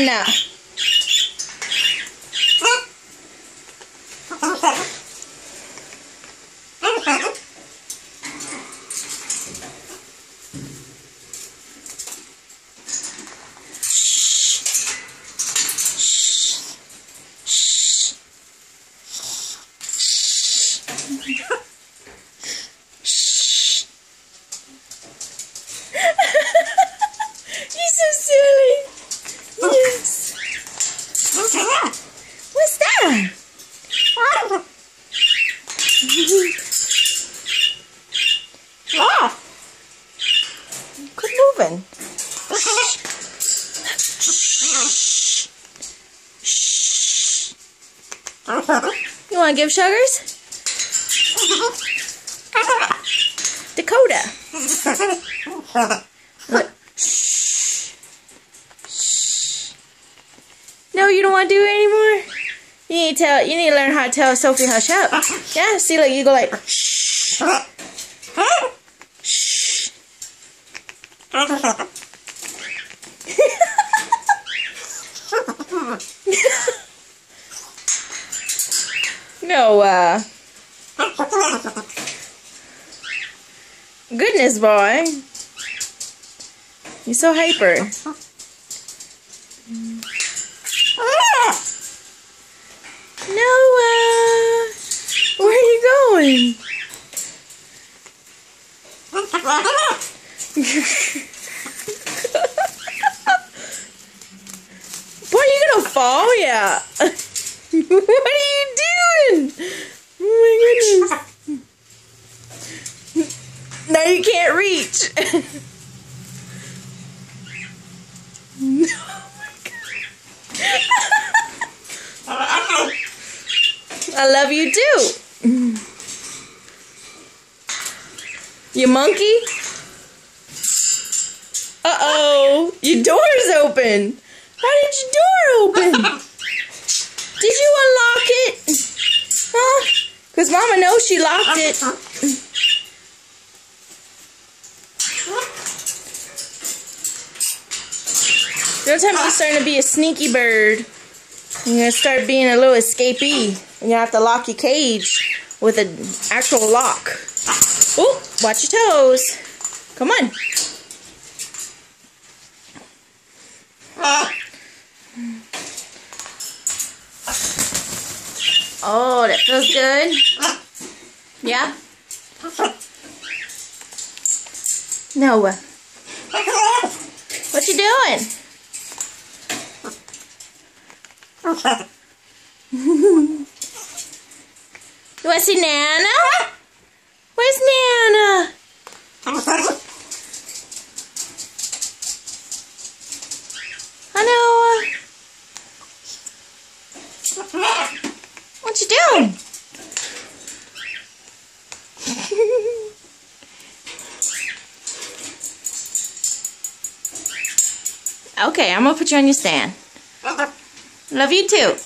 on. You're so silly. Yes. What's that? Quit moving. You want to give sugars? Dakota. Look. No, you don't want to do it anymore? You need to learn how to tell Sophie hush up. Yeah, see, like you go like shh. Shh. No, goodness, boy. You're so hyper. Noah, where are you going? Boy, are you gonna fall? Yeah. What are you doing? Oh my goodness. Now you can't reach. Oh my God. I love you too. You monkey? Uh-oh. Your door is open. How did your door open? Did you unlock it? Huh? Because Mama knows she locked it. Don't tell me you're starting to be a sneaky bird. You're going to start being a little escapee. And you have to lock your cage with an actual lock. Oh, watch your toes. Come on. Oh, that feels good. Yeah? Noah. What you doing? You want to see Nana? Where's Nana? Hello. What you doing? Okay, I'm gonna put you on your stand. Love you too.